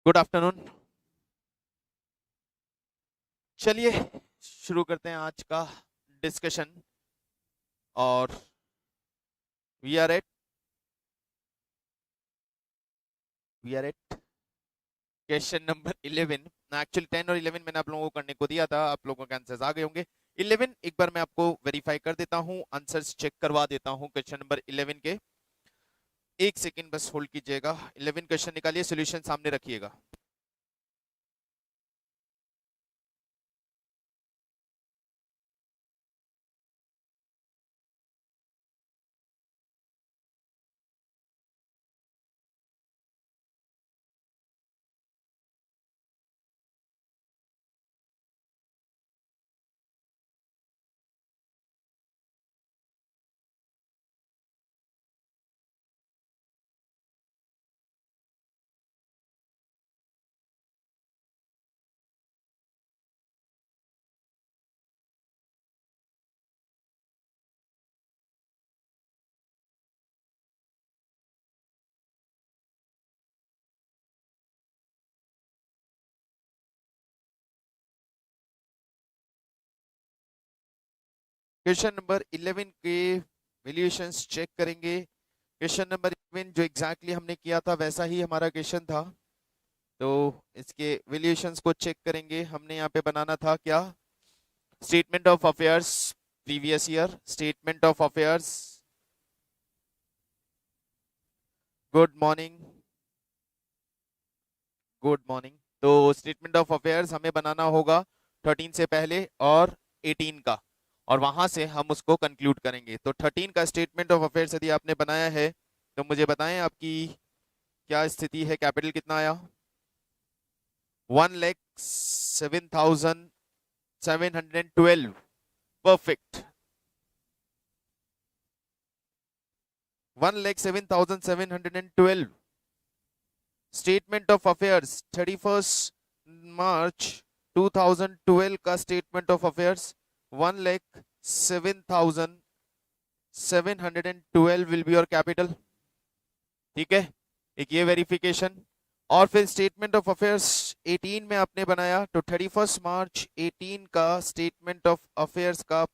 Good afternoon. चलिए शुरू करते हैं आज का डिस्कशन। और we are at question number 11। Actually 10 और 11 मैंने आप लोगों को करने को दिया था, आप लोगों के आंसर्स आ गए होंगे। 11 एक बार मैं आपको वेरीफाई कर देता हूं, आंसर्स चेक करवा देता हूं क्वेश्चन नंबर 11 के। एक सेकेंड बस होल्ड कीजिएगा। 11 क्वेश्चन निकालिए, सोल्यूशन सामने रखिएगा। क्वेश्चन नंबर 11 के वैल्यूएशंस चेक करेंगे। क्वेश्चन नंबर 11 जो एग्जैक्टली हमने किया था वैसा ही हमारा क्वेश्चन था, तो इसके वैल्यूएशंस को चेक करेंगे। हमने यहाँ पे बनाना था क्या, statement of affairs previous year, statement of affairs. Good morning, good morning. तो स्टेटमेंट ऑफ अफेयर्स हमें बनाना होगा 13 से पहले और 18 का, और वहां से हम उसको कंक्लूड करेंगे। तो 13 का स्टेटमेंट ऑफ अफेयर्स यदि आपने बनाया है तो मुझे बताएं आपकी क्या स्थिति है। कैपिटल कितना आया? 1,07,712। परफेक्ट। 1,07,712। स्टेटमेंट ऑफ अफेयर्स 31 मार्च 2012 का statement of affairs 1,07,712 will be your capital. ठीक है, एक ये वेरिफिकेशन। और फिर स्टेटमेंट ऑफ अफेयर्स 18 में आपने बनाया, तो 31 मार्च 18 का स्टेटमेंट ऑफ अफेयर्स का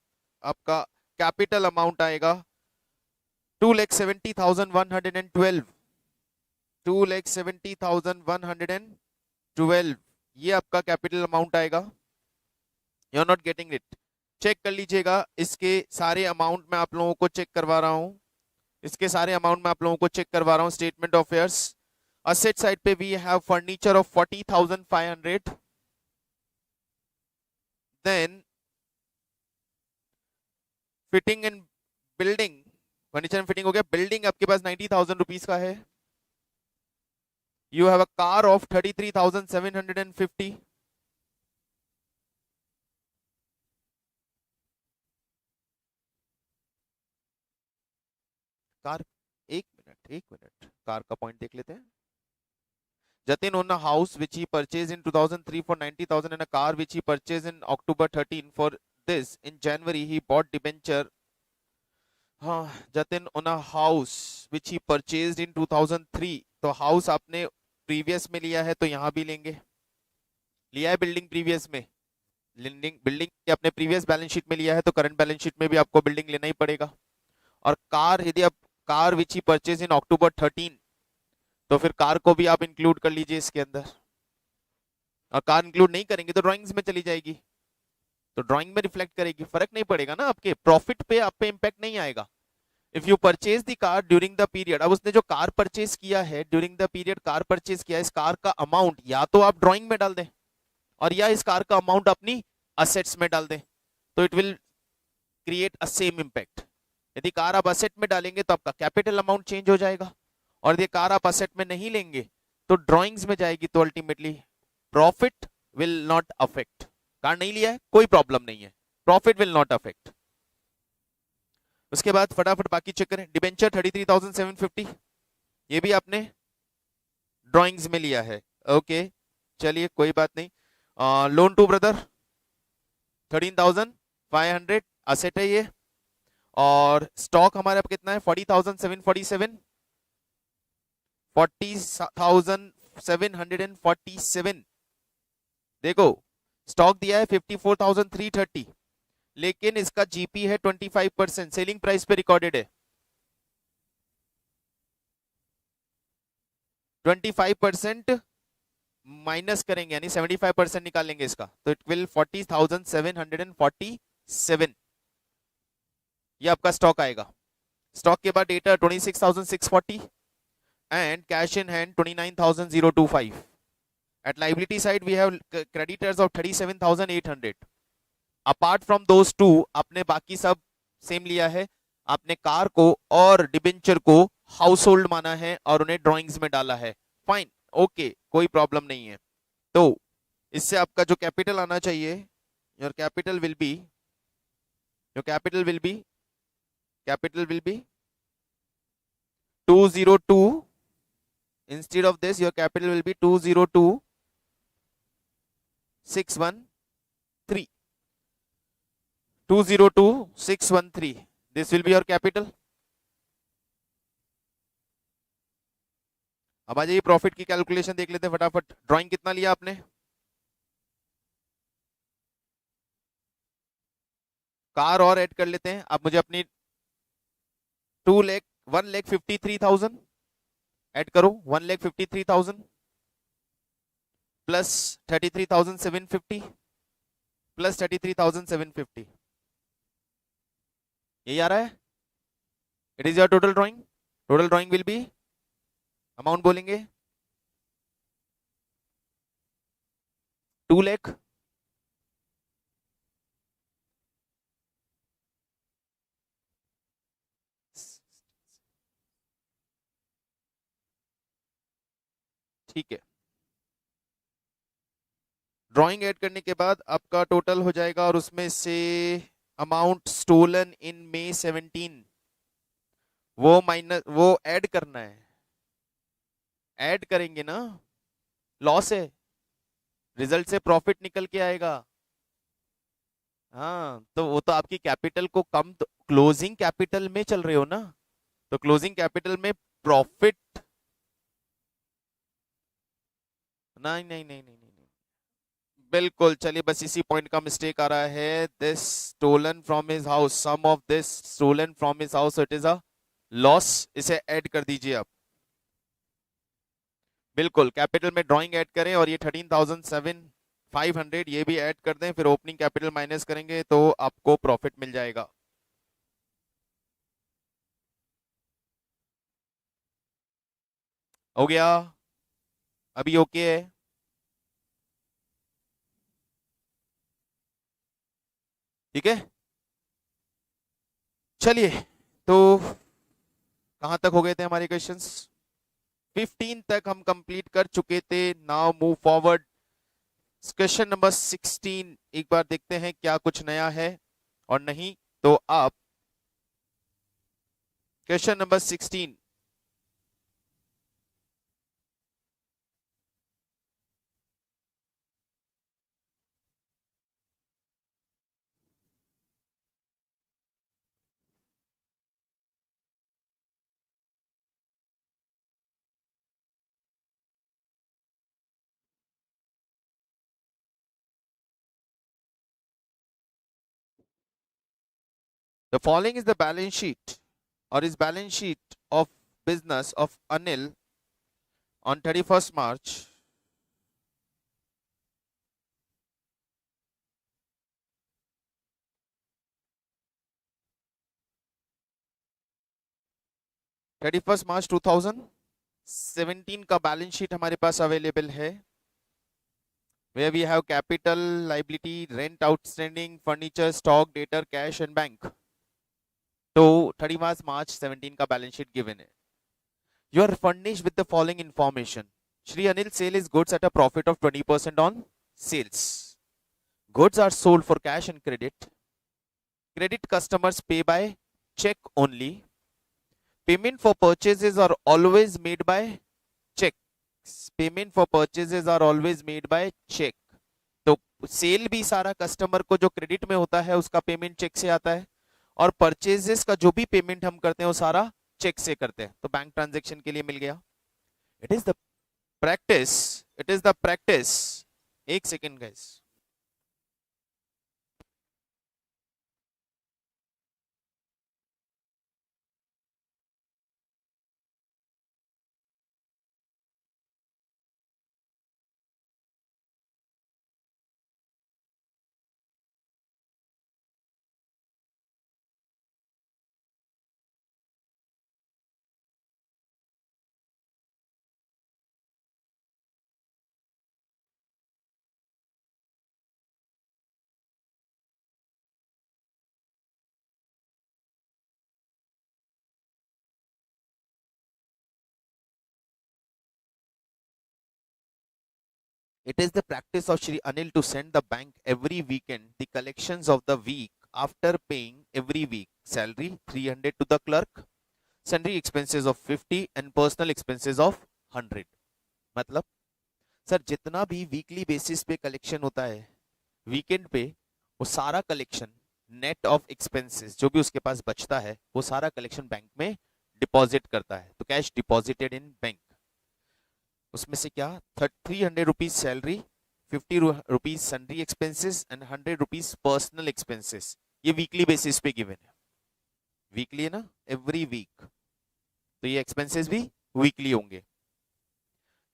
आपका कैपिटल अमाउंट आएगा 2,70,112। 2,70,112 ये आपका कैपिटल अमाउंट आएगा। You are not getting it? Check कर लीजिएगा। इसके सारे अमाउंट मैं आप लोगों को चेक करवा रहा हूं, इसके सारे अमाउंट मैं आप लोगों को चेक करवा रहा हूं। Statement of affairs asset side पे we have furniture of 40,500, then fitting and building, furniture and fitting हो गया। बिल्डिंग आपके पास 90,000 रुपीज का है। You have a car of 33,750. Car, एक मिनट कार का पॉइंट देख लेते हैं। Jatin owned a house which he purchased in 2003 for 90,000 and a car which he purchased in October 13 for this. In January he bought debenture. हाँ, Jatin owned a house which he purchased in 2003. तो house आपने previous में लिया है तो यहाँ भी लेंगे। लिया है बिल्डिंग प्रीवियस में, बिल्डिंग अपने प्रीवियस बैलेंस शीट में लिया है तो करंट बैलेंस शीट में भी आपको बिल्डिंग लेना ही पड़ेगा। और कार, यदि आप car which he purchase in अक्टूबर 13, तो फिर कार को भी आप इंक्लूड कर लीजिए इसके अंदर। और कार इंक्लूड नहीं करेंगे तो ड्राइंग्स में चली जाएगी, तो ड्राइंग में रिफ्लेक्ट करेगी, फर्क नहीं पड़ेगा ना, आपके प्रॉफिट पे आप पे इंपैक्ट नहीं आएगा। If you purchase the car during the period, अब उसने जो कार परचेज किया है during the period, car purchase किया, इस कार का अमाउंट या तो आप ड्राइंग में डाल दें और या इस कार का अमाउंट अपनी असेट्स में डाल दें, तो it will create a same impact. यदि कार आप असेट में डालेंगे तो आपका कैपिटल अमाउंट चेंज हो जाएगा, और यदि कार आप असेट में नहीं लेंगे तो ड्राइंग्स में जाएगी, तो ultimately profit will not affect. Car नहीं लिया है कोई प्रॉब्लम नहीं है, प्रॉफिट विल नॉट अफेक्ट। उसके बाद फटाफट बाकी चेक करें। डिबेंचर 33,750, ये भी आपने ड्राइंग्स में लिया है। ओके चलिए कोई बात नहीं। लोन टू ब्रदर 13,500 असेट है ये। और स्टॉक हमारे पास कितना है? 40,747, 54,747। देखो स्टॉक दिया है 54,330, लेकिन इसका जीपी है 25%, सेलिंग प्राइस पे रिकॉर्डेड है 25%, माइनस करेंगे यानी 75% निकालेंगे इसका, तो इट विल 40,747, ये आपका स्टॉक आएगा। स्टॉक के बाद data 26,640 and cash in hand 29,025. At liability side we have creditors of 37,800. Apart from those two आपने बाकी सब सेम लिया है, आपने कार को और डिबेंचर को हाउस होल्ड माना है और उन्हें ड्राइंग्स में डाला है, फाइन ओके कोई प्रॉब्लम नहीं है। तो इससे आपका जो कैपिटल आना चाहिए, your capital will be, your capital will be, capital will be 202, instead of this your capital will be 202,613, 202,613, this will be your capital। अब आ जाइए प्रॉफिट की कैलकुलेशन देख लेते हैं फटाफट। ड्राइंग कितना लिया आपने, कार और ऐड कर लेते हैं। आप मुझे अपनी 1,53,000 ऐड करो, 1,53,000 प्लस 33,750 प्लस 33,750, यही आ रहा है। It is your total drawing. Total drawing will be, amount बोलेंगे 2 लाख, ठीक है। ड्राइंग ऐड करने के बाद आपका टोटल हो जाएगा और उसमें से अमाउंट स्टोलन इन May 17 वो माइनस, वो ऐड करना है, ऐड करेंगे ना, लॉस है, रिजल्ट से प्रॉफिट निकल के आएगा। हाँ तो वो तो आपकी कैपिटल को कम, तो क्लोजिंग कैपिटल में चल रहे हो ना, तो क्लोजिंग कैपिटल में प्रॉफिट, नहीं नहीं नहीं नहीं नहीं, बिल्कुल। चलिए बस इसी पॉइंट का मिस्टेक आ रहा है। This stolen from his house, some of this stolen from his house, it is a loss, इसे ऐड कर दीजिए आप। बिल्कुल कैपिटल में ड्राइंग ऐड करें और ये 13,500 ये भी ऐड कर दें, फिर ओपनिंग कैपिटल माइनस करेंगे तो आपको प्रॉफिट मिल जाएगा। हो गया, अभी ओके है। ठीक है चलिए, तो कहां तक हो गए थे हमारे क्वेश्चंस, 15 तक हम कंप्लीट कर चुके थे। Now move forward, question number 16 एक बार देखते हैं क्या कुछ नया है और नहीं। तो आप question number 16, the following is the balance sheet or is balance sheet of business of Anil on 31st March 2017 का बैलेंस शीट हमारे पास अवेलेबल है, where we have capital, liability, rent outstanding, furniture, stock, debtor, cash and bank। तो 31 March 17 का balance sheet given है। You are furnished with the following information. Shri Anil sale his goods at a profit of 20% on sales. Goods are sold for cash and credit. Credit customers pay by check only. Payment for purchases are always made by checks. Payment for purchases are always made by check. तो cell भी सारा customer को जो credit में होता है उसका payment check से आता है, और परचेजेस का जो भी पेमेंट हम करते हैं वो सारा चेक से करते हैं। तो बैंक ट्रांजैक्शन के लिए मिल गया। It is the practice, it is the practice. एक second guys. It is the practice of Shri Anil to send the bank every weekend the collections of the week after paying every week salary 300 to the clerk, sundry expenses of 50 and personal expenses of 100. मतलब sir जितना भी weekly basis पे collection होता है weekend पे वो सारा collection net of expenses जो भी उसके पास बचता है वो सारा कलेक्शन बैंक में डिपॉजिट करता है. तो कैश डिपॉजिटेड इन बैंक, उसमें से क्या 300 rupees salary, 50 rupees sundry expenses and 100 rupees personal expenses. ये वीकली बेसिस पे गिवन है. वीकली है ना, एवरी वीक, तो ये एक्सपेंसेस भी वीकली होंगे.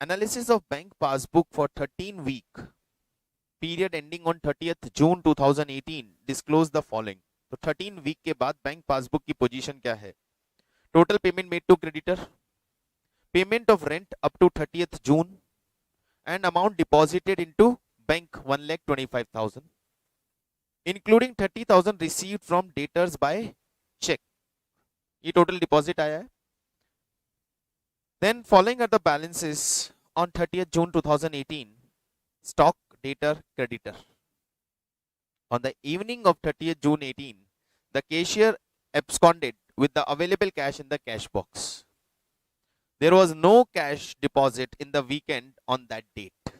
Analysis of bank passbook for 13 week period ending on 30th June 2018 disclose the following. तो 13 वीक के बाद बैंक पासबुक की पोजीशन क्या है? Total payment made to creditor, payment of rent up to 30th June and amount deposited into bank 1,25,000 including 30,000 received from debtors by check. ये total deposit आया है. Then following are the balances on 30th June 2018. Stock, debtor, creditor. On the evening of 30th June 18, the cashier absconded with the available cash in the cash box. There was no cash deposit in the weekend on that date.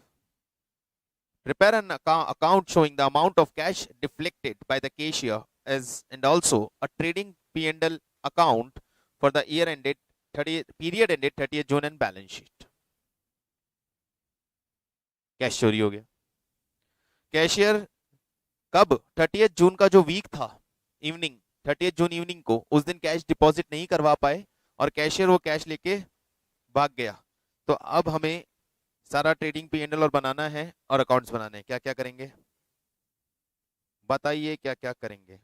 Prepare an account showing the amount of cash deflected by the cashier as and also a trading P&L account for the year ended period ended 30th June and balance sheet. Cash चोरी हो गया. Cashier कब 30th जून का जो week था evening 30th जून evening को उस दिन कैश डिपॉजिट नहीं करवा पाए और कैशियर वो कैश लेके भाग गया. तो अब हमें सारा ट्रेडिंग P&L और बनाना है और अकाउंट्स बनाने हैं. क्या क्या करेंगे बताइए, क्या क्या करेंगे?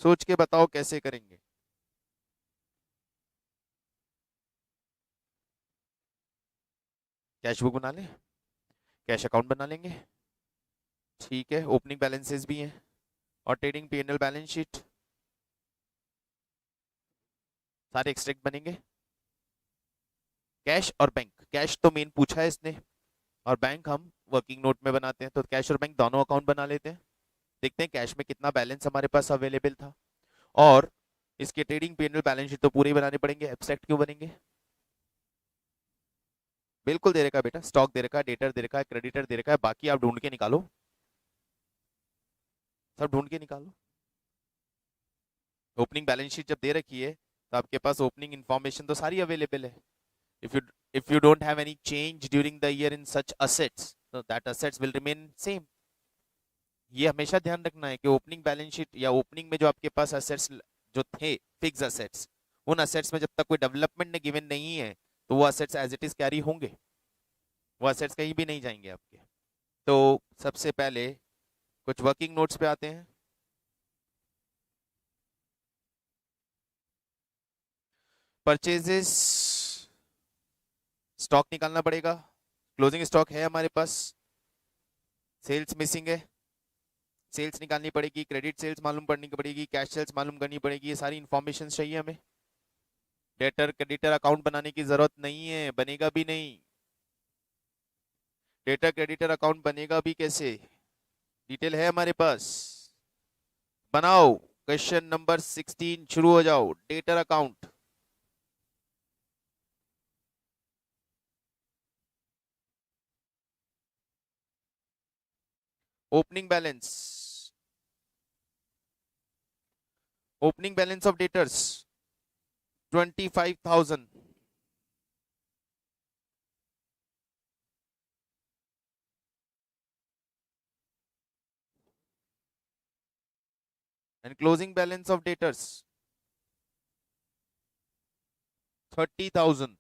सोच के बताओ कैसे करेंगे. कैश बुक बना लें, कैश अकाउंट बना लेंगे, ठीक है. ओपनिंग बैलेंसेस भी हैं और ट्रेडिंग P&L बैलेंस शीट सारे एक्सट्रैक्ट बनेंगे. कैश और बैंक, कैश तो मेन पूछा है इसने और बैंक हम वर्किंग नोट में बनाते हैं. तो कैश और बैंक दोनों अकाउंट बना लेते हैं. देखते हैं कैश में कितना बैलेंस हमारे पास अवेलेबल था और इसके ट्रेडिंग P&L बैलेंस शीट तो पूरे ही बनाने पड़ेंगे. एब्स्ट्रैक्ट क्यों बनेंगे? बिल्कुल दे रखा है बेटा, स्टॉक दे रखा है, डेटर दे रखा है, क्रेडिटर दे रखा है, बाकी आप ढूंढ के निकालो, सब ढूंढ के निकालो. ओपनिंग बैलेंस शीट जब दे रखी है तो आपके पास ओपनिंग इंफॉर्मेशन तो सारी अवेलेबल है. if you don't have any change during the year in such assets, so that assets will remain same. ये हमेशा ध्यान रखना है कि ओपनिंग बैलेंस शीट या ओपनिंग में जो आपके पास असेट्स जो थे फिक्स असेट्स, उन असेट्स में जब तक कोई डेवलपमेंट गिवन नहीं है तो वो assets as it is carry होंगे, वो असेट्स कहीं भी नहीं जाएंगे आपके. तो सबसे पहले कुछ वर्किंग नोट्स पे आते हैं. परचेजेस, स्टॉक निकालना पड़ेगा. क्लोजिंग स्टॉक है हमारे पास, सेल्स मिसिंग है, सेल्स निकालनी पड़ेगी, क्रेडिट सेल्स मालूम करनी पड़ेगी, कैश सेल्स मालूम करनी पड़ेगी. ये सारी इंफॉर्मेशन चाहिए हमें. डेटर क्रेडिटर अकाउंट बनाने की जरूरत नहीं है, बनेगा भी नहीं. डेटर क्रेडिटर अकाउंट बनेगा भी कैसे, डिटेल है हमारे पास. बनाओ. क्वेश्चन नंबर 16 शुरू हो जाओ. Debtor account, opening balance, opening balance of debtors, 25,000. And closing balance of debtors 30,000.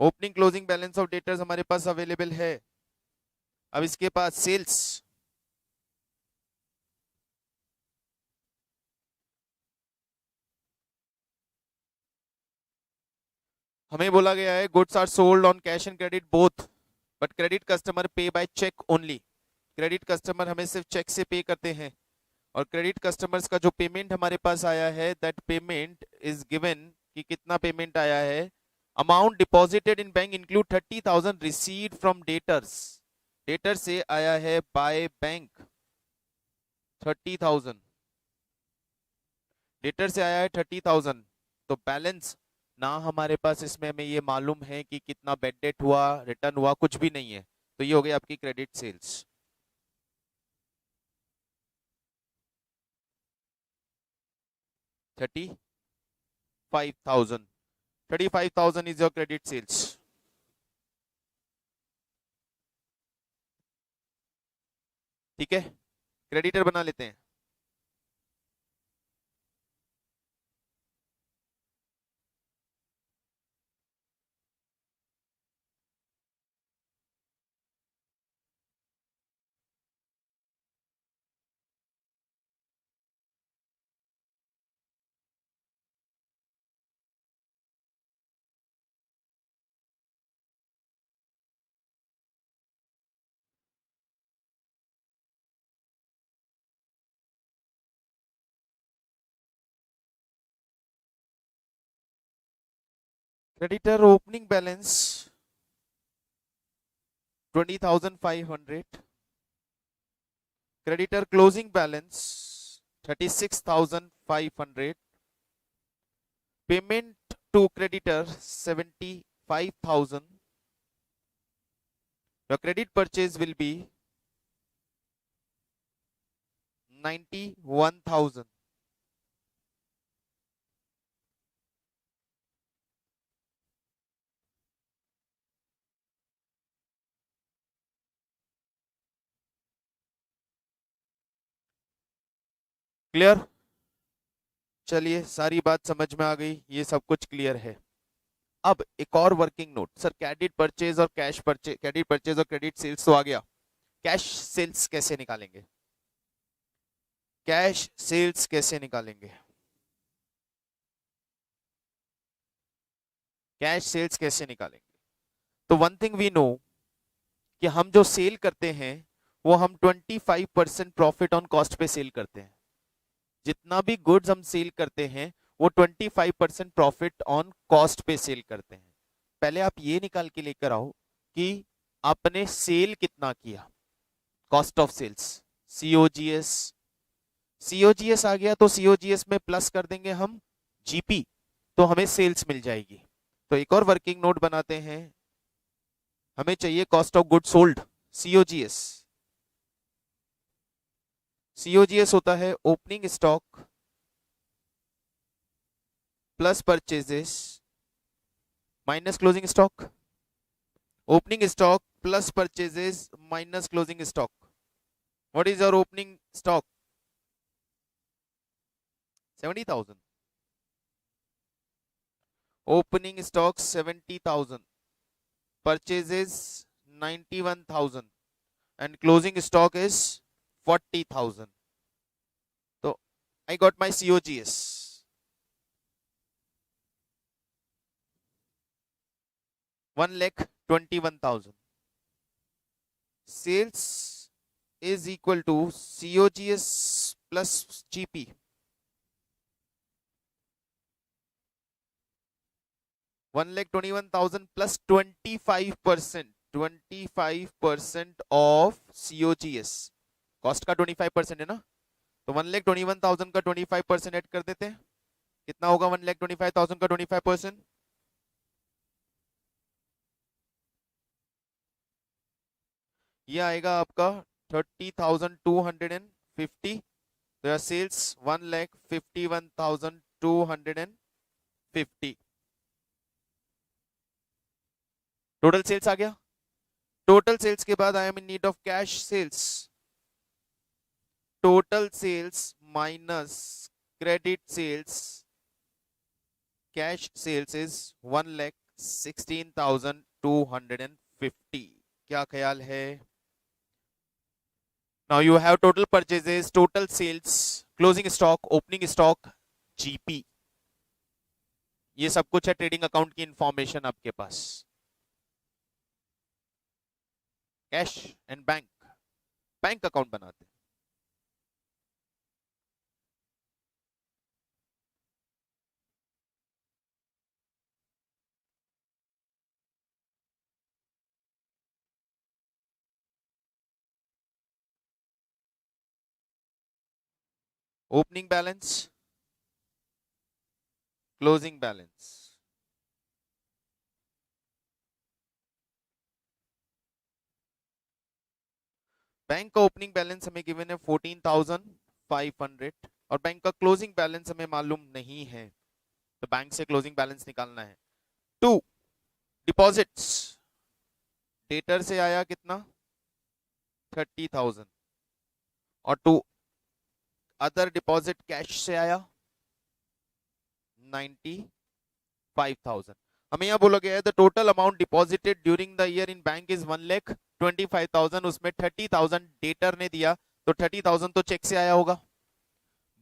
Opening closing balance of debtors हमारे पास अवेलेबल है. अब इसके पास सेल्स, हमें बोला गया है goods are sold on cash and credit both, but credit customer pay by cheque only. Credit customer हमें सिर्फ चेक से पे करते हैं, और क्रेडिट कस्टमर्स का जो पेमेंट हमारे पास आया है, दैट पेमेंट इज गिवन कि कितना पेमेंट आया है. Amount deposited in bank include 30,000 received from debtors. Debtor से आया है बाय बैंक 30,000. डेटर से आया है 30,000. तो बैलेंस ना हमारे पास इसमें हमें ये मालूम है कि कितना बैड डेट हुआ, रिटर्न हुआ, कुछ भी नहीं है. तो ये हो गई आपकी credit sales. $35,000 is your credit sales. ठीक है, क्रेडिटर बना लेते हैं. Creditor opening balance 20,500. Creditor closing balance 36,500. Payment to creditor 75,000. Your credit purchase will be 91,000. Clear? चलिए, सारी बात समझ में आ गई, ये सब कुछ क्लियर है. अब एक और working note. Sir credit purchase और कैश परचेज, क्रेडिट परचेज और क्रेडिट सेल्स तो आ गया, कैश सेल्स कैसे निकालेंगे? कैश सेल्स कैसे निकालेंगे? कैश सेल्स कैसे निकालेंगे? तो वन थिंग वी नो कि हम जो सेल करते हैं वो हम 25% प्रॉफिट ऑन कॉस्ट पे सेल करते हैं. जितना भी गुड्स हम सेल करते हैं वो 25% प्रॉफिट ऑन कॉस्ट पे सेल करते हैं. पहले आप ये निकाल के लेकर आओ कि आपने सेल कितना किया. Cost of sales, COGS. COGS आ गया तो सीओजीएस में प्लस कर देंगे हम जीपी, तो हमें सेल्स मिल जाएगी. तो एक और वर्किंग नोट बनाते हैं. हमें चाहिए cost of good sold, COGS. COGS होता है opening stock plus purchases minus closing stock. Opening stock plus purchases minus closing stock. What is your opening stock? 70,000. Opening stock 70,000, purchases 91,000 and closing stock is 40,000. So I got my COGS. $1,21,000. Sales is equal to COGS plus GP. $1,21,000 plus 25%. 25% of COGS. Cost का 25% है ना, तो 1,21,000 का 25% add कर देते हैं. कितना होगा 1,25,000 का 25%? ये आएगा आपका 30,250. तो यार सेल्स 1,51,250 250। टोटल सेल्स आ गया। टोटल सेल्स के बाद I am in need of cash sales. Total sales minus credit sales, cash sales is 1,16,250। क्या ख्याल है? Now you have total purchases, total sales, closing stock, opening stock, GP, ये सब कुछ है ट्रेडिंग अकाउंट की इंफॉर्मेशन आपके पास। Cash and bank, bank account बनाते हैं। Opening balance, closing balance, bank का ओपनिंग बैलेंस हमें गिवन है 14,500 और बैंक का क्लोजिंग बैलेंस हमें मालूम नहीं है, तो बैंक से क्लोजिंग बैलेंस निकालना है। 2 डिपॉजिट्स, डेटर से आया कितना 30,000 और 2 अदर डिपॉजिट कैश से आया 95,000। हमें यहाँ बोला गया है the total amount deposited during the year in bank is 1,25,000। उसमें 30,000 डेटर ने दिया, तो 30,000 तो चेक से आया होगा।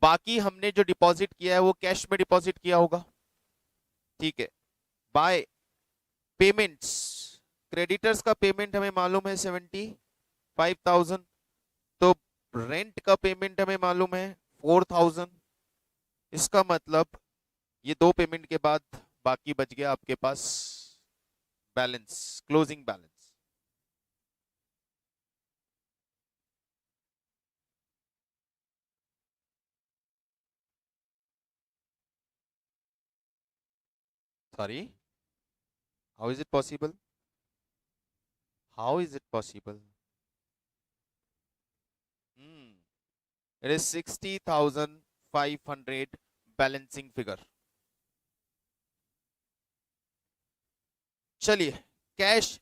बाकी हमने जो डिपॉजिट किया है वो कैश में डिपॉजिट किया होगा, ठीक है। बाय पेमेंट्स, क्रेडिटर्स का पेमेंट हमें मालूम है 75,000, तो रेंट का पेमेंट हमें मालूम है 4,000। इसका मतलब ये 2 पेमेंट के बाद बाकी बच गया आपके पास balance, closing balance. Sorry, how is it possible? How is it possible? It is 60,500 balancing figure. चलिए, कैश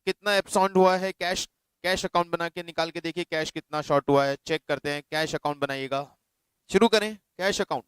कितना एब्सॉर्ब हुआ है, कैश कैश अकाउंट बना के निकाल के देखिए कैश कितना शॉर्ट हुआ है, चेक करते हैं। कैश अकाउंट बनाइएगा, शुरू करें cash account.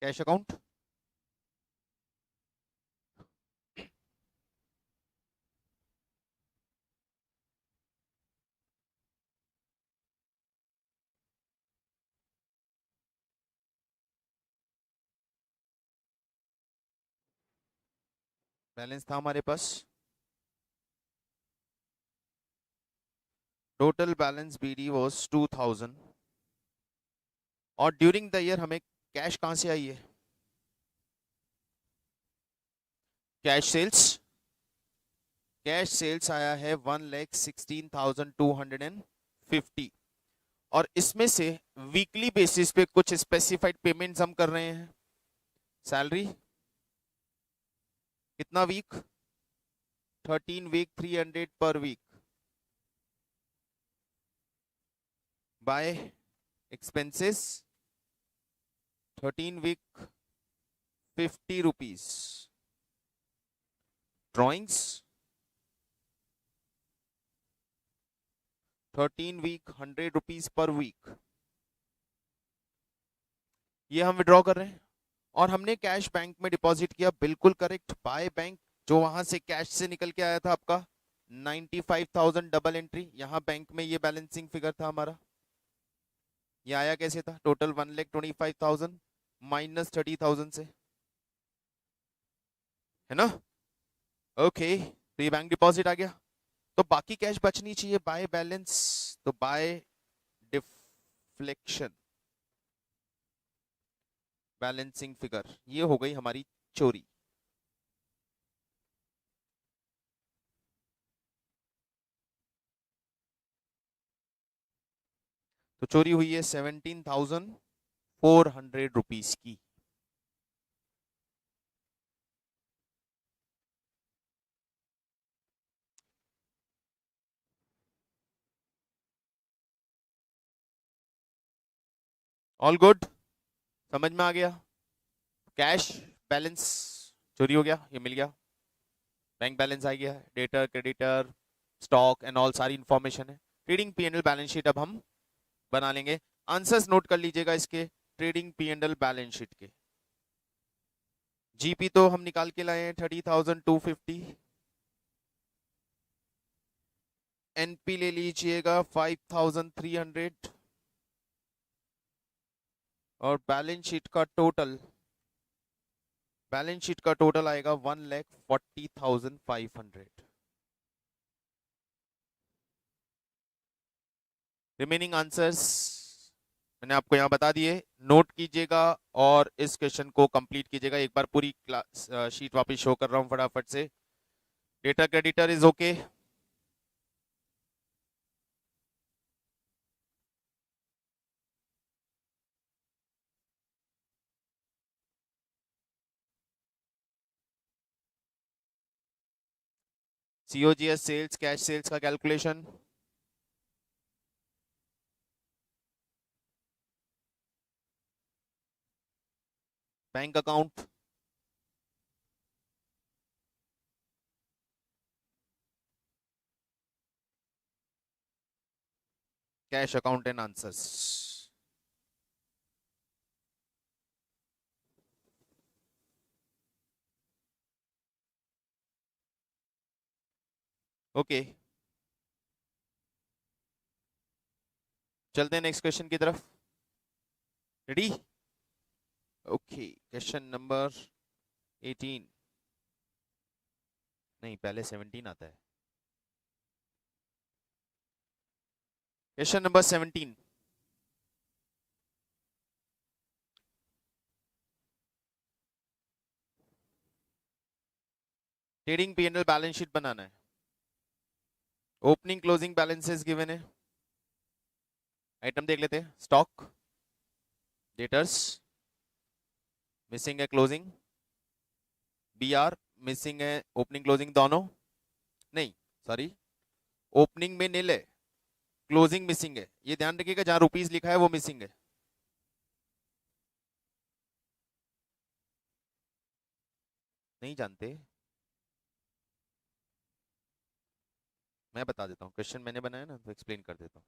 Cash account, balance था हमारे पास, टोटल बैलेंस बीडी वाज 2,000 और ड्यूरिंग द ईयर हमें कैश कहां से आई है? कैश सेल्स, कैश सेल्स आया है 1,16,250 और इसमें से वीकली बेसिस पे कुछ स्पेसिफाइड पेमेंट्स हम कर रहे हैं। सैलरी कितना week, 13 week 300 per week, by expenses 13 week 50 rupees, drawings 13 week 100 rupees per week, ये हम विड्रॉ कर रहे हैं और हमने कैश बैंक में डिपॉजिट किया, बिल्कुल करेक्ट। बाय बैंक जो वहां से कैश से निकल के आया था आपका 95,000 डबल एंट्री, यहां बैंक में ये बैलेंसिंग फिगर था हमारा। ये आया कैसे था, टोटल 1,25,000 माइनस 30,000 से, है ना। ओके, तो ये बैंक डिपॉजिट आ गया, तो बाकी कैश बचनी चाहिए बाय बैलेंस, तो बाय डिफ्लेक्शन बैलेंसिंग फिगर, ये हो गई हमारी चोरी। तो चोरी हुई है 17,400 रुपीज की। ऑल गुड, समझ में आ गया। कैश बैलेंस चोरी हो गया, ये मिल गया, बैंक बैलेंस आ गया, debtor creditor stock and all सारी इंफॉर्मेशन है। Trading P and L balance sheet अब हम बना लेंगे। आंसर्स नोट कर लीजिएगा इसके trading P and L balance sheet के। जीपी तो हम निकाल के लाए हैं 30,250, एनपी ले लीजिएगा 5,300 और बैलेंस शीट का टोटल आएगा 1,40,500। रिमेनिंग आंसर्स मैंने आपको यहां बता दिए, नोट कीजिएगा और इस क्वेश्चन को कंप्लीट कीजिएगा। एक बार पूरी क्लास शीट वापस शो कर रहा हूं फटाफट से। Data creditor is okay, COGS sales cash sales का calculation, bank account, cash account and answers. Okay, चलते हैं नेक्स्ट क्वेश्चन की तरफ। रेडी? ओके, क्वेश्चन नंबर 18, नहीं पहले 17 आता है। Question number 17, trading P and L balance sheet बनाना है। ओपनिंग क्लोजिंग बैलेंसेस गिवन है, आइटम देख लेते हैं। स्टॉक, डेटर्स, मिसिंग है क्लोजिंग, बीआर मिसिंग है, ओपनिंग क्लोजिंग दोनों नहीं, सॉरी ओपनिंग में नील है, क्लोजिंग मिसिंग है। ये ध्यान रखिएगा जहां रुपीस लिखा है वो मिसिंग है। नहीं जानते, मैं बता देता हूँ, क्वेश्चन मैंने बनाया ना तो एक्सप्लेन कर देता हूँ।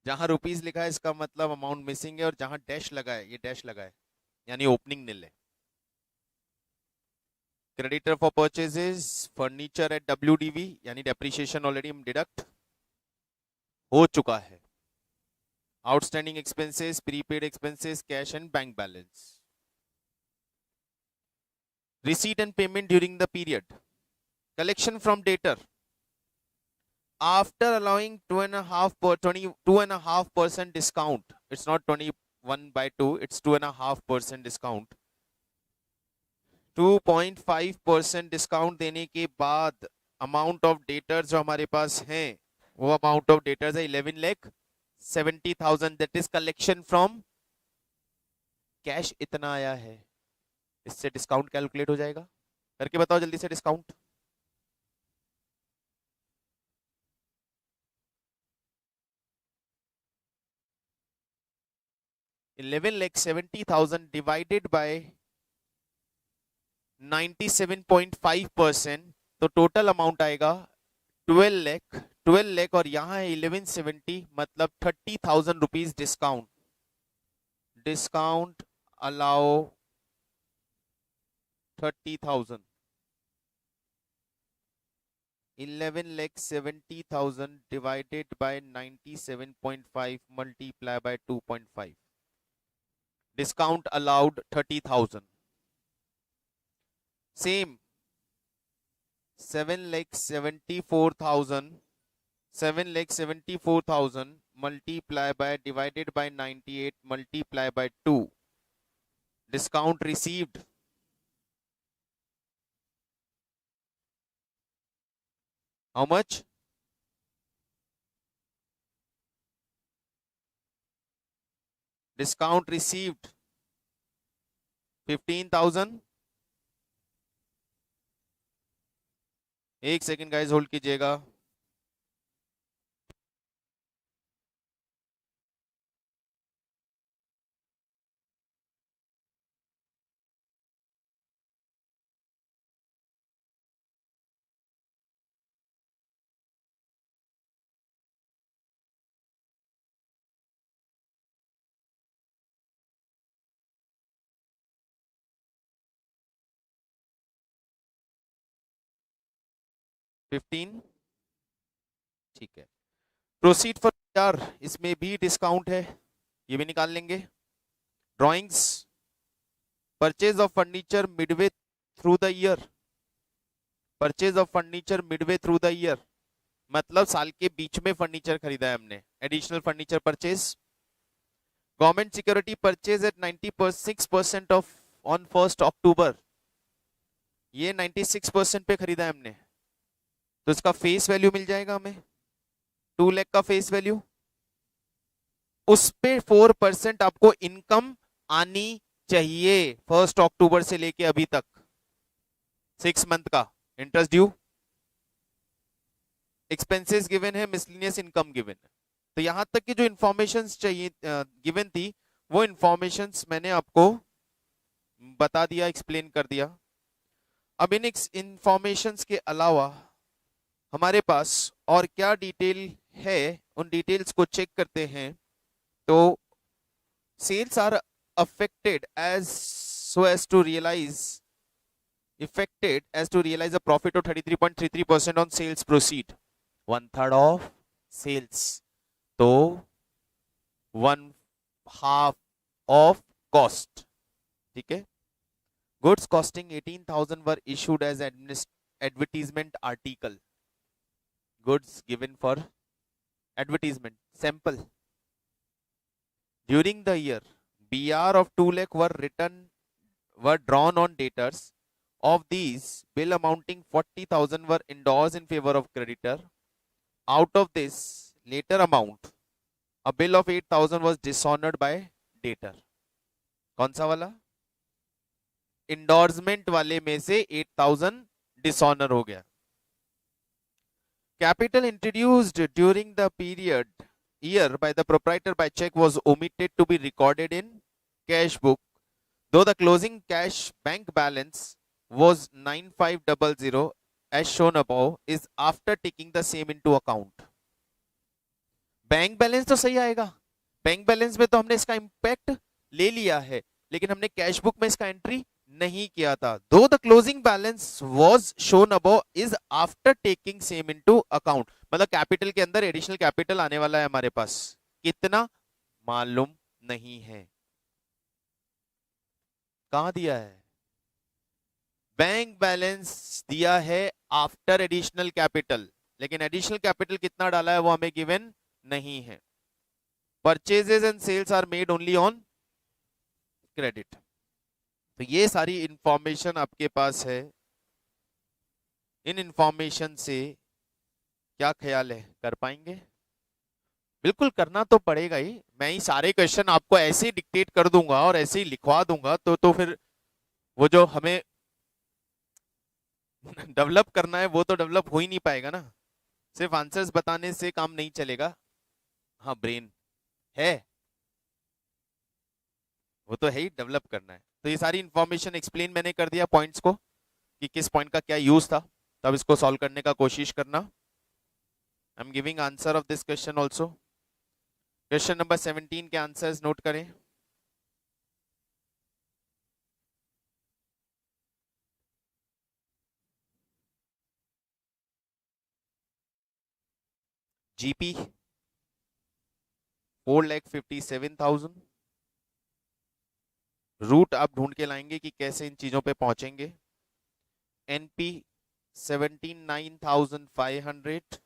जहां रुपीस लिखा है इसका मतलब अमाउंट मिसिंग है, और जहां डैश लगा है, ये डैश लगा है यानी ओपनिंग नील है। Creditor for purchases furniture at WDV यानी डेप्रिसिएशन ऑलरेडी हम डिडक्ट हो चुका है। Outstanding expenses, prepaid expenses, cash and bank balance. Receipt and payment during the period, collection from debtor after allowing 22.5% discount, it's not 21/2, it's 2.5% discount, 2.5% discount देने के बाद amount of debtors जो हमारे पास हैं वो अमाउंट ऑफ डेटर्स है 11,70,000, that is collection from cash. इतना आया है, इससे डिस्काउंट कैलकुलेट हो जाएगा। करके बताओ जल्दी से डिस्काउंट। $11,70,000 डिवाइडेड बाय 97.5%, तो टोटल अमाउंट आएगा 12 लाख और यहाँ है 1170, मतलब 30,000 rupees discount. Discount allow 30,000। 11,70,000 divided by 97.5 multiply by 2.5. Discount allowed 30,000. Same 7,74,000 multiply by divided by 98 multiply by 2. Discount received how much? Discount received 15,000। एक सेकेंड गाइस होल्ड कीजिएगा। $15, ठीक है। प्रोसीड फॉर यार, इसमें भी डिस्काउंट है, ये भी निकाल लेंगे। Drawings, purchase of furniture midway through the year. Purchase of furniture midway through the year मतलब साल के बीच में फर्नीचर खरीदा है हमने। Additional furniture purchase. Government security purchase at 96% off on 1 October. ये 96% पे खरीदा है हमने, तो इसका फेस वैल्यू मिल जाएगा हमें 2 लाख का फेस वैल्यू। उस पे 4% आपको इनकम आनी चाहिए 1 अक्टूबर से लेके अभी तक, 6 मंथ का इंटरेस्ट ड्यू। एक्सपेंसेस गिवन है, मिसलिनियस इनकम गिवन है। तो यहां तक की जो इंफॉर्मेशन चाहिए गिवन थी वो इंफॉर्मेशन मैंने आपको बता दिया, एक्सप्लेन कर दिया। अब इन इंफॉर्मेशन के अलावा हमारे पास और क्या डिटेल है, उन डिटेल्स को चेक करते हैं। तो sales are affected so as to realize a profit of 33.33% on sales proceed, 1/3 of sales, तो 1/2 of cost, ठीक है। Goods costing 18,000 were issued as advertisement article. Goods given for advertisement. Sample. During the year, BR of 2 lakh were drawn on debtors. Of these, bill amounting 40,000 were endorsed in favor of creditor. Out of this later amount, a bill of 8,000 was dishonored by debtor. कौन सा वाला? Endorsement वाले में से 8,000 dishonour हो गया। Capital introduced during the period year by the proprietor by check was omitted to be recorded in cash book, though the closing cash bank balance was 9500 as shown above is after taking the same into account. Bank balance तो सही आएगा, bank balance में तो हमने इसका impact ले लिया है, लेकिन हमने कैश बुक में इसका एंट्री नहीं किया था। दो the closing balance was shown above is after taking same into account, मतलब कैपिटल के अंदर एडिशनल कैपिटल आने वाला है हमारे पास, कितना मालूम नहीं है। कहां दिया है? बैंक बैलेंस दिया है आफ्टर एडिशनल कैपिटल, लेकिन एडिशनल कैपिटल कितना डाला है वो हमें गिवन नहीं है। Purchases and sales are made only on credit. तो ये सारी इंफॉर्मेशन आपके पास है। इन इंफॉर्मेशन से क्या ख्याल है, कर पाएंगे? बिल्कुल करना तो पड़ेगा ही। मैं ही सारे क्वेश्चन आपको ऐसे डिक्टेट कर दूंगा और ऐसे ही लिखवा दूंगा तो फिर वो जो हमें डेवलप करना है वो तो डेवलप हो ही नहीं पाएगा ना, सिर्फ आंसर्स बताने से काम नहीं चलेगा। हाँ ब्रेन है, वो तो है ही, डेवलप करना है। तो ये सारी इंफॉर्मेशन एक्सप्लेन मैंने कर दिया पॉइंट्स को कि किस पॉइंट का क्या यूज था, तब इसको सॉल्व करने का कोशिश करना। I am giving answer of this question also. Question number 17 के आंसर्स नोट करें। जीपी 4,57,000। रूट आप ढूंढ के लाएंगे कि कैसे इन चीजों पे पहुंचेंगे। एनपी 79,500।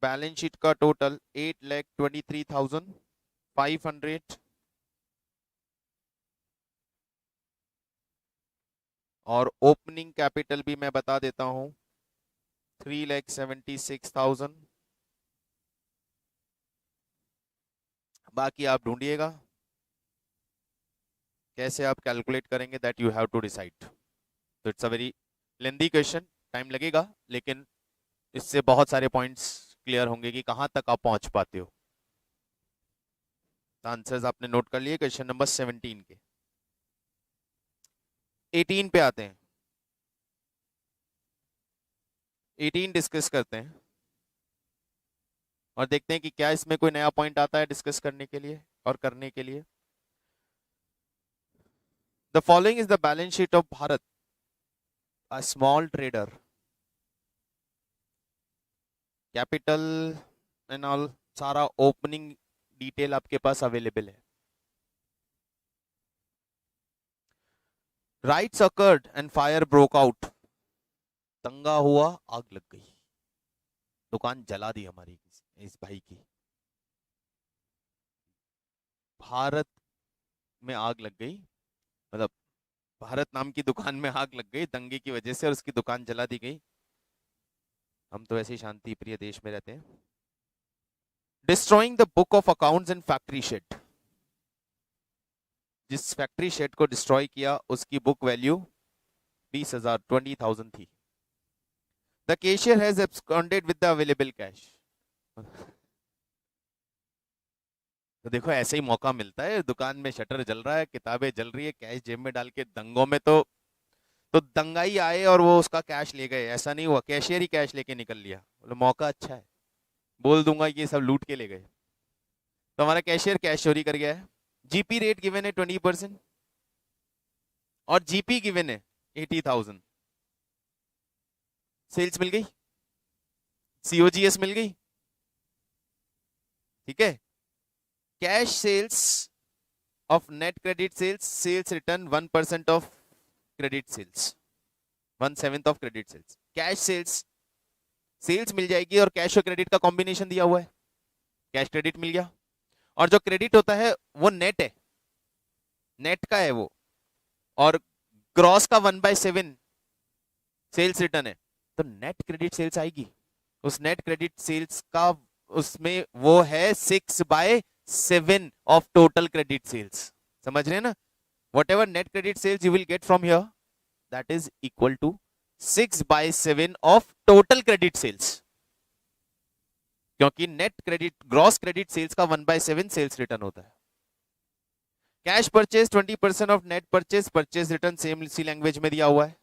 बैलेंस शीट का टोटल 8,23,500। और ओपनिंग कैपिटल भी मैं बता देता हूं 3,76,000। बाकी आप ढूंढिएगा कैसे आप कैलकुलेट करेंगे, that you have to decide. तो it's a very lengthy question, time लगेगा, लेकिन इससे बहुत सारे पॉइंट्स क्लियर होंगे कि कहां तक आप पहुंच पाते हो। आंसर्स आपने नोट कर लिए क्वेश्चन नंबर 17 के। 18 पे आते हैं, 18 डिस्कस करते हैं और देखते हैं कि क्या इसमें कोई नया पॉइंट आता है डिस्कस करने के लिए और करने के लिए। The following is the balance sheet of Bharat, a small trader. Capital and all सारा ओपनिंग डिटेल आपके पास अवेलेबल है। Rights occurred and fire broke out. दंगा हुआ, आग लग गई, दुकान जला दी हमारी इस भाई की। भारत में आग लग गई, मतलब भारत नाम की दुकान में आग लग गई दंगे की वजह से और उसकी दुकान जला दी गई। हम तो ऐसे शांति प्रिय देश में रहते हैं। Destroying the book of accounts in factory shade. जिस फैक्ट्री शेड को डिस्ट्रॉय किया उसकी बुक वैल्यू 20,000 20,000 थी। The cashier has absconded with the available cash. तो देखो ऐसे ही मौका मिलता है, दुकान में शटर जल रहा है, किताबें जल रही है, कैश जेब में डाल के दंगों में तो दंगाई आए और वो उसका कैश ले गए, ऐसा नहीं हुआ कैशियर ही कैश लेके निकल लिया। बोले मौका अच्छा है, बोल दूंगा ये सब लूट के ले गए। तो हमारा कैशियर कैश चोरी कर गया है। जीपी रेट गिवन है 20% और जीपी गिवन है 80,000। सेल्स मिल गई, सीओजीएस मिल गई, ठीक है। Cash sales of net credit sales, sales return 1% of credit sales, 1/7 of credit sales. Cash sales, sales मिल जाएगी और कैश और क्रेडिट का कॉम्बिनेशन दिया हुआ है, कैश क्रेडिट मिल गया। और जो क्रेडिट होता है वो नेट है, नेट का है वो, और ग्रॉस का 1/7 सेल्स रिटर्न है, तो नेट क्रेडिट सेल्स आएगी। उस नेट क्रेडिट सेल्स का उसमें वो है 6/7 ऑफ टोटल क्रेडिट सेल्स। समझ रहे हैं ना, whatever net credit sales you will get from here that is equal to 6/7 of total credit sales, क्योंकि net credit gross credit sales का 1/7 सेल्स रिटर्न होता है। Cash purchase 20% of net purchase, purchase return same इसी language में दिया हुआ है।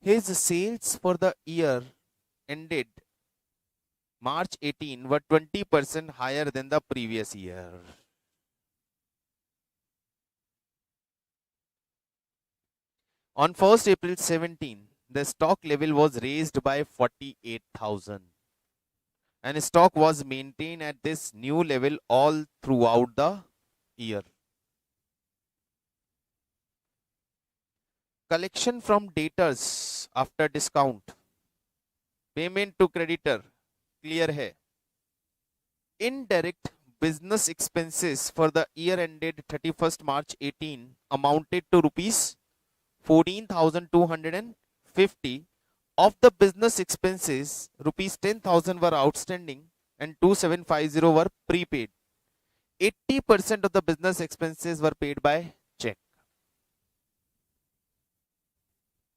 His sales for the year ended March 18 were 20% higher than the previous year. On 1st April 17, the stock level was raised by 48,000 and stock was maintained at this new level all throughout the year. Collection from debtors after discount, payment to creditor clear है। Indirect business expenses for the year ended 31st March 18 amounted to rupees 14,250. Of the business expenses, rupees 10,000 were outstanding and 2,750 were prepaid. 80% of the business expenses were paid by check.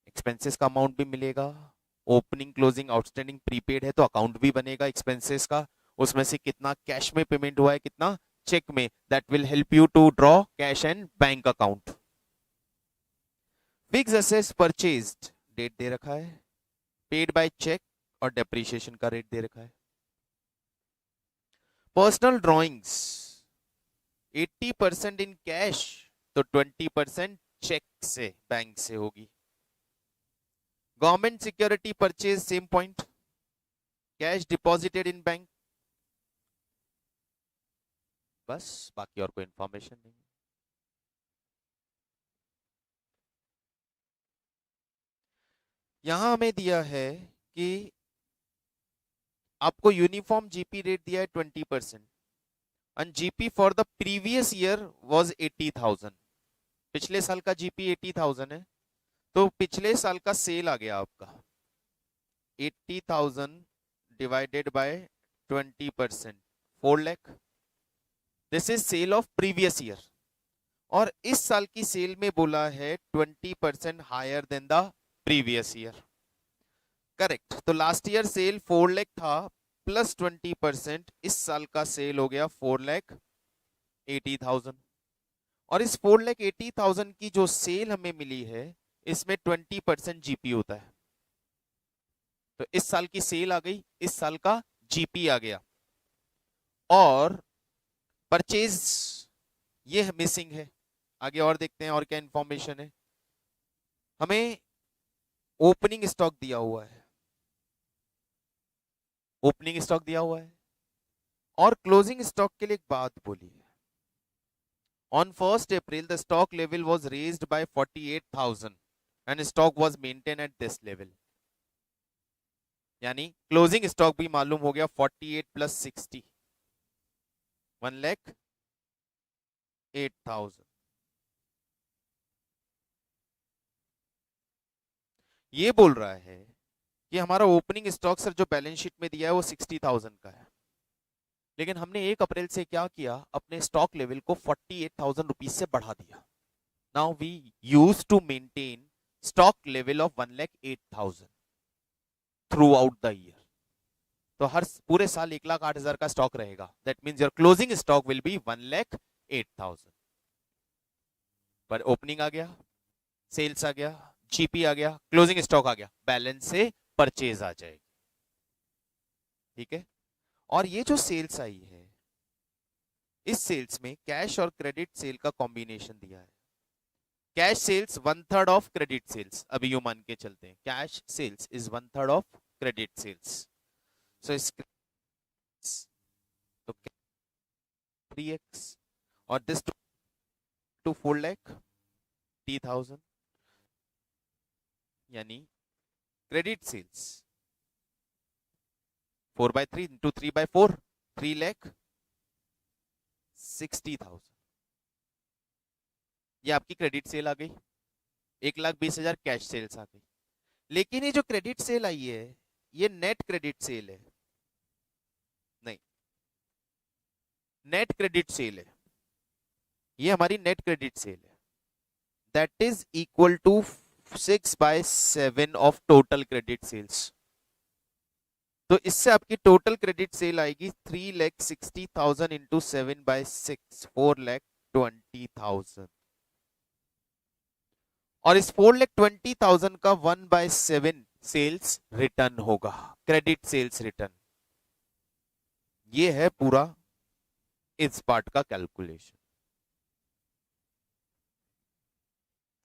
Expenses का amount भी मिलेगा, opening closing outstanding prepaid है तो account भी बनेगा expenses का, उसमें से कितना कैश में पेमेंट हुआ है कितना चेक में, that will help you to draw cash and bank account. Fixed assets purchased, date दे रखा है, पेड बाय चेक और डेप्रिसिएशन का रेट दे रखा है. पर्सनल ड्रॉइंग्स 80% इन कैश तो 20% चेक से बैंक से होगी. Government security purchase same point, cash deposited in bank, बस बाकी और कोई इंफॉर्मेशन नहीं. यहां हमें दिया है कि आपको यूनिफॉर्म जीपी रेट दिया है 20% and GP for the previous year was 80,000. पिछले साल का जीपी 80,000 है तो पिछले साल का सेल आ गया आपका 80,000 divided by 20%, 4 lakh. This is sale of previous year और इस साल की सेल में बोला है 20% higher than the previous year. Correct. तो लास्ट ईयर सेल 4 लाख था प्लस 20%, इस साल का सेल हो गया 4,80,000 और इस 4,80,000 की जो सेल हमें मिली है इसमें 20% जीपी होता है. तो इस साल की सेल आ गई, इस साल का जीपी आ गया. और परचेज ये मिसिंग है. आगे और देखते हैं और क्या इंफॉर्मेशन है. हमें ओपनिंग स्टॉक दिया हुआ है, ओपनिंग स्टॉक दिया हुआ है और क्लोजिंग स्टॉक के लिए एक बात बोली है. On 1st April the stock level was raised bye 48,000 and stock was maintain at this level. यानी क्लोजिंग स्टॉक भी मालूम हो गया 48 प्लस 60, 1,08,000. ये बोल रहा है कि हमारा ओपनिंग स्टॉक सर जो बैलेंस शीट में दिया है वो 60,000 का है, लेकिन हमने 1 अप्रैल से क्या किया, अपने स्टॉक लेवल को 48,000 रुपीज से बढ़ा दिया. Now we use to maintain stock level of 1,08,000 throughout the year. तो हर पूरे साल 1,08,000 का स्टॉक रहेगा. That means your closing stock will be 1,08,000. पर ओपनिंग आ गया, सेल्स आ गया, जीपी आ गया, क्लोजिंग स्टॉक आ गया, बैलेंस से परचेज आ जाएगी. ठीक है. और ये जो सेल्स आई है इस सेल्स में कैश और क्रेडिट सेल का कॉम्बिनेशन दिया है. Cash sales 1/3 of credit sales. अभी यू मान के चलते हैं cash sales is 1/3 of credit sales. So इस तो 3x और दिस टू 4,80,000 यानी क्रेडिट सेल्स 4/3 इंटू 3/4 3,60,000. ये आपकी क्रेडिट सेल आ गई. 1,20,000 कैश सेल्स आ गई. लेकिन ये जो क्रेडिट सेल आई है ये नेट क्रेडिट सेल है, नहीं नेट क्रेडिट सेल है. ये हमारी नेट क्रेडिट सेल है. That is equal to 6/7 of total credit sales. तो इससे आपकी टोटल क्रेडिट सेल आएगी 3,60,000 इंटू 7/6, 4,20,000. और इस 4,20,000 का 1/7 सेल्स रिटर्न होगा, क्रेडिट सेल्स रिटर्न. ये है पूरा इस पार्ट का कैलकुलेशन.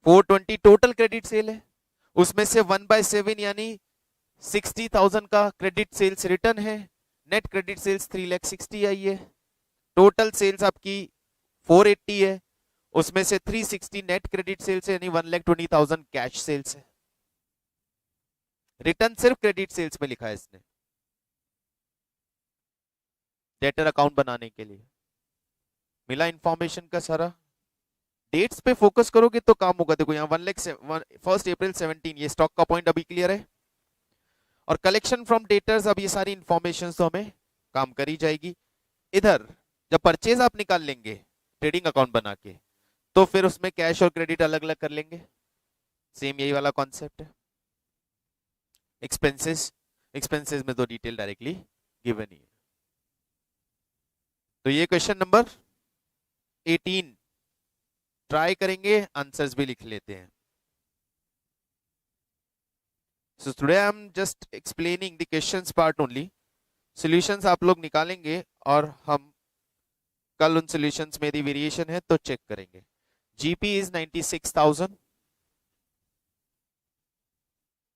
420 टोटल क्रेडिट सेल है, उसमें से 1/7 यानी 60,000 का क्रेडिट सेल्स रिटर्न है. नेट क्रेडिट सेल्स 3,60,000 आई है. टोटल सेल्स आपकी 480 है, उसमें से 360 नेट क्रेडिट सेल्स है यानी 1,20,000 कैश सेल्स है. रिटर्न सिर्फ क्रेडिट सेल्स में लिखा है इसने डेटर अकाउंट बनाने के लिए. मिला इंफॉर्मेशन का सारा. डेट्स पे फोकस करोगे तो काम होगा. देखो यहाँ 1 अप्रैल 17 ये स्टॉक का पॉइंट अभी क्लियर है. और कलेक्शन फ्रॉम डेटर्स, अब ये सारी इंफॉर्मेशन तो हमें काम करी जाएगी. इधर जब परचेज आप निकाल लेंगे ट्रेडिंग अकाउंट बना के, तो फिर उसमें कैश और क्रेडिट अलग अलग कर लेंगे। सेम यही वाला कॉन्सेप्ट है। एक्सपेंसेस, एक्सपेंसेस में तो डिटेल डायरेक्टली गिवन ही है। तो ये क्वेश्चन नंबर 18 ट्राई करेंगे, आंसर्स भी लिख लेते हैं। So today I'm just explaining the questions part only. Solutions आप लोग निकालेंगे और हम कल उन solutions में यदि वेरिएशन है तो चेक करेंगे। GP is 96,000,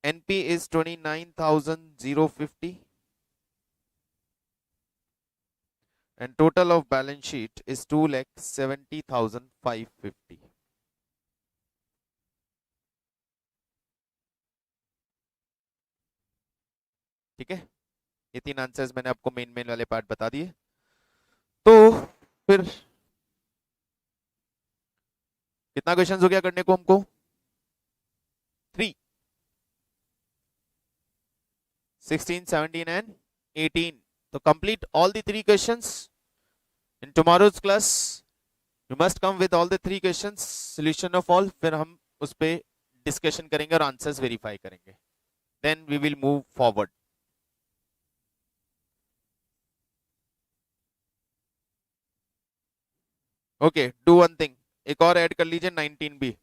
NP is 29,050, and total of balance sheet is 2,70,550. ठीक है, ये 3 आंसर्स मैंने आपको मेन वाले पार्ट बता दिए। तो फिर कितना क्वेश्चंस हो गया करने को हमको? 3, 16, 17 and 18. So complete all the 3 questions in tomorrow's class. You must come with all the 3 questions, solution of all. फिर हम उस पे डिस्कशन करेंगे और आंसर्स वेरीफाई करेंगे। Then we will move forward. Okay, do one thing. एक और add कर लीजिए 19 भी।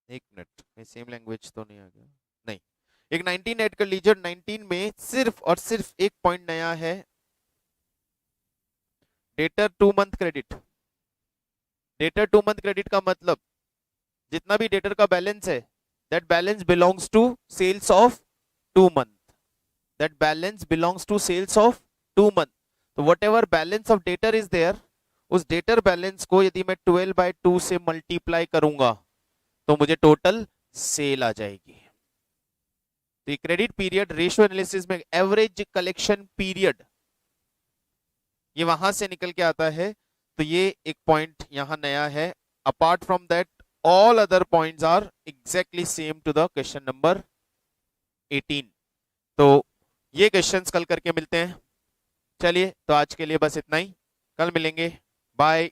एक मिनट, सेम लैंग्वेज तो नहीं आ गया? नहीं, एक 19 ऐड कर लीजिए। 19 में सिर्फ और सिर्फ एक पॉइंट नया है, debtor 2 month credit. Debtor 2 month credit का मतलब जितना भी डेटर का बैलेंस है, that balance belongs to sales of 2 month. That balance belongs to sales of 2 month. तो whatever balance of debtor is there, उस डेटर बैलेंस को यदि मैं 12/2 से मल्टीप्लाई करूंगा तो मुझे टोटल सेल आ जाएगी। तो क्रेडिट पीरियड रेशियो एनालिसिस में एवरेज कलेक्शन पीरियड ये वहां से निकल के आता है। तो ये एक पॉइंट यहां नया है। Apart from that all other points are exactly same to the question number 18। तो ये क्वेश्चंस कल करके मिलते हैं। चलिए, तो आज के लिए बस इतना ही, कल मिलेंगे। बाय।